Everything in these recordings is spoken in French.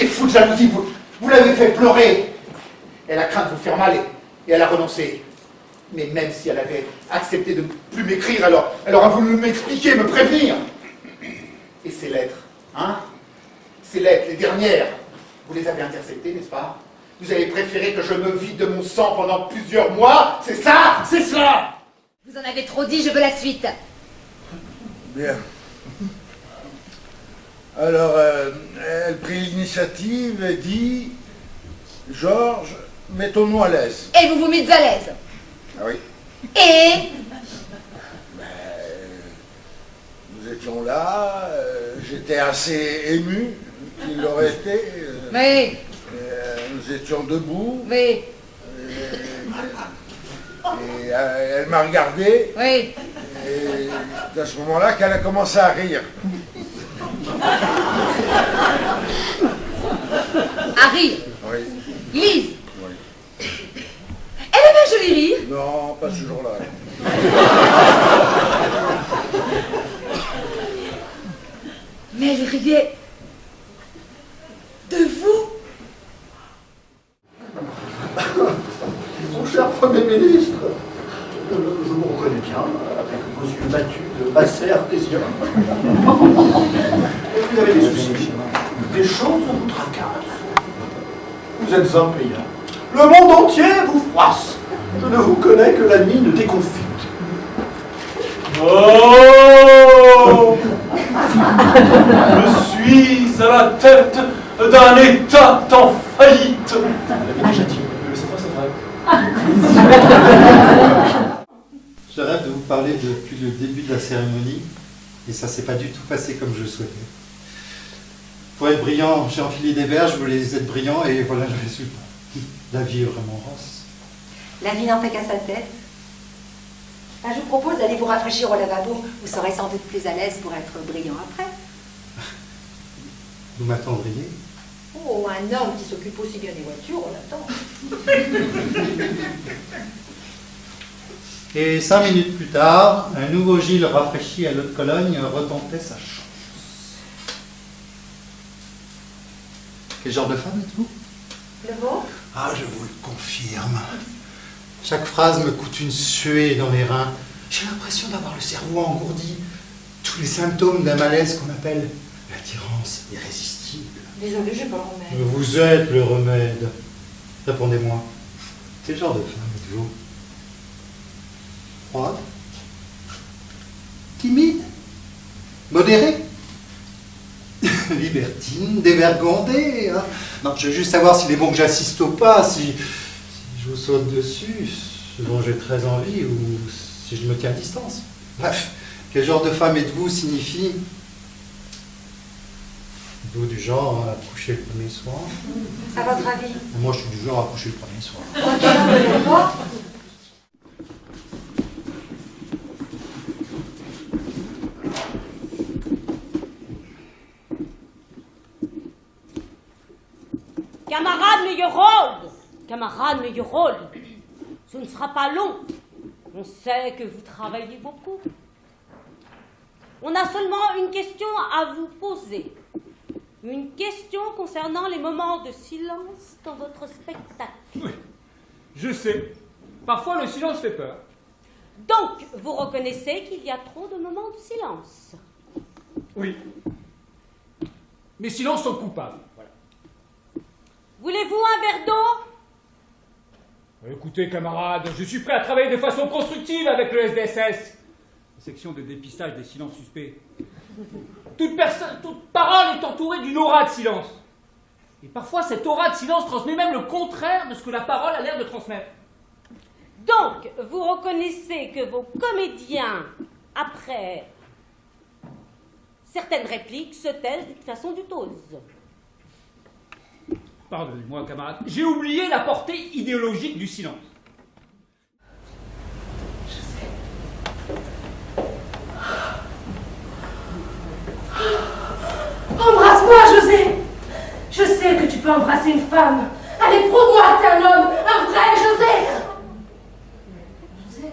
est fou de jalousie, vous l'avez fait pleurer. Elle a craint de vous faire mal et elle a renoncé. Mais même si elle avait accepté de ne plus m'écrire, alors elle aura voulu m'expliquer, me prévenir. Et ces lettres, hein? Ces lettres, les dernières, vous les avez interceptées, n'est-ce pas? Vous avez préféré que je me vide de mon sang pendant plusieurs mois? C'est ça? C'est cela? Vous en avez trop dit, je veux la suite. Bien. Alors, elle prit l'initiative et dit, Georges, mettons-nous à l'aise. Et vous vous mettez à l'aise. Ah oui. Et Nous étions là, j'étais assez ému qu'il l'aurait été. Oui. Nous étions debout. Oui. Et elle m'a regardé. Oui. Et c'est à ce moment-là qu'elle a commencé à rire. Harry. Oui. Lise. Oui. Elle avait un joli rire. Non, pas ce jour-là. Mais elle riait de vous. Mon cher Premier ministre, je vous reconnais bien, avec vos yeux battus de basset artésien. Vous avez des soucis, des choses vous tracassent. Vous êtes impayable. Le monde entier vous froisse. Je ne vous connais que la mine déconfite. Oh! Je suis à la tête d'un État en faillite. Vous l'avez déjà dit, mais cette fois c'est vrai. J'arrête de vous parler depuis le début de la cérémonie, et ça s'est pas du tout passé comme je le souhaitais. Pour être brillant, j'ai enfilé des verres, je voulais être brillant, et voilà le résultat. La vie est vraiment rose. La vie n'en fait qu'à sa tête. Ah, je vous propose d'aller vous rafraîchir au lavabo. Vous serez sans doute plus à l'aise pour être brillant après. Vous m'attendriez? Oh, un homme qui s'occupe aussi bien des voitures, on l'attend. Et 5 minutes plus tard, un nouveau Gilles rafraîchi à l'eau de Cologne retentait sa chance. Quel genre de femme êtes-vous? Le vôtre? Ah, je vous le confirme. Chaque phrase me coûte une suée dans les reins. J'ai l'impression d'avoir le cerveau engourdi. Tous les symptômes d'un malaise qu'on appelle l'attirance irrésistible. Désolée, j'ai pas le remède. Vous êtes le remède. Répondez-moi. Quel genre de femme êtes-vous? Froide? Timide? Modérée? Libertine? Dévergondée, hein? Non, je veux juste savoir s'il est bon que j'assiste au pas, si je vous saute dessus, ce dont j'ai très envie, ou si je me tiens à distance. Bref, quel genre de femme êtes-vous signifie... Êtes-vous du genre à coucher le premier soir? À votre avis? Moi, je suis du genre à coucher le premier soir. Camarade Meyerold, camarade Meyerold, ce ne sera pas long. On sait que vous travaillez beaucoup. On a seulement une question à vous poser. Une question concernant les moments de silence dans votre spectacle. Oui, je sais. Parfois, le silence fait peur. Donc, vous reconnaissez qu'il y a trop de moments de silence. Oui. Mes silences sont coupables. Voilà. Voulez-vous un verre d'eau? Écoutez, camarades, je suis prêt à travailler de façon constructive avec le SDSS. La section de dépistage des silences suspects. Toute parole est entourée d'une aura de silence. Et parfois, cette aura de silence transmet même le contraire de ce que la parole a l'air de transmettre. Donc, vous reconnaissez que vos comédiens, après certaines répliques, se taisent d'une façon douteuse. Pardonnez-moi, camarade, j'ai oublié la portée idéologique du silence. Embrasse-moi, José! Je sais que tu peux embrasser une femme. Allez, prouve-moi que t'es un homme, un vrai José! José?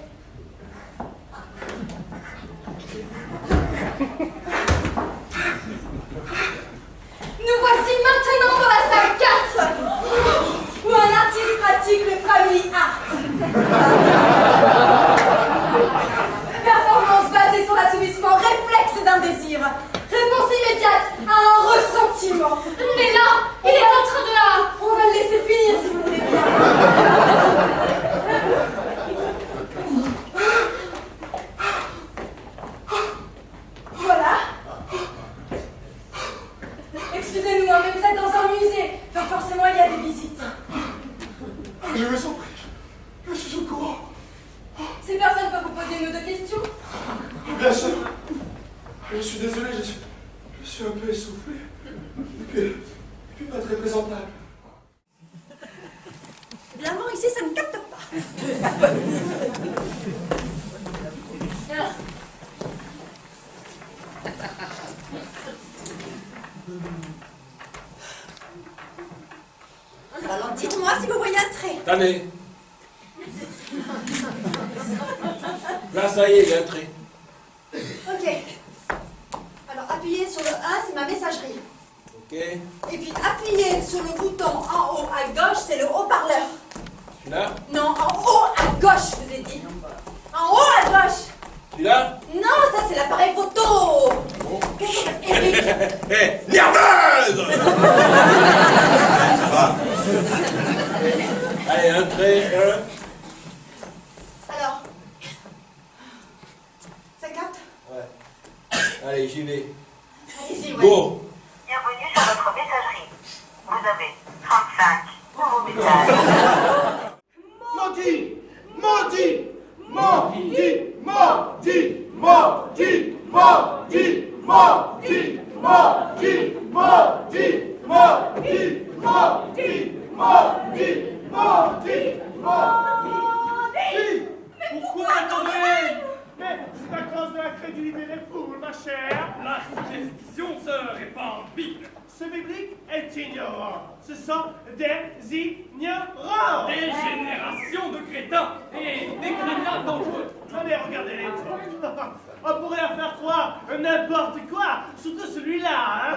Nous voici maintenant dans la très présentable. Évidemment, ici, ça ne capte pas. Alors, dites-moi si vous voyez un trait. Attendez. Là, ça y est, il y a un trait. Ok. Alors, appuyez sur le 1, c'est ma messagerie. Ok. Et puis, appuyez sur le bouton en haut à gauche, c'est le haut-parleur. Celui-là? Non, en haut à gauche, je vous ai dit. En haut à gauche. Celui-là? Non, ça, c'est l'appareil photo. Qu'est-ce que c'est, Eric? Hé, nerveuse! Ça va. Allez, un trait, Alors, ça capte? Ouais. Allez, j'y vais. Allez-y, ouais. Go! Bienvenue sur votre messagerie. Vous avez 35 nouveaux messages. Maudit! Maudit! Maudit! Maudit! Maudit! Maudit! Maudit! Maudit! Maudit! Maudit! Maudit! Maudit! Maudit! Maudit! Pourquoi attendez? Mais c'est à cause de la crédulité des foules, ma chère. La suggestion se répand vite. Ce biblique est ignorant. Ce sont des ignorants. Des générations de crétins et des crétins dangereux. Allez, regardez les trucs. On pourrait leur faire croire n'importe quoi, surtout celui-là. Hein.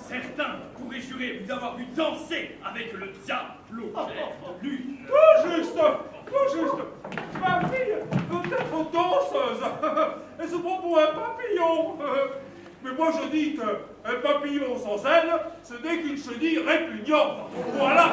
Certains pourraient jurer vous avoir vu danser avec le diable. Lui. Tout juste. Tout juste. Ma fille peut être danseuse. Elle se prend pour un papillon. Mais moi je dis qu'un papillon sans aile, ce n'est qu'une chenille répugnante. Voilà.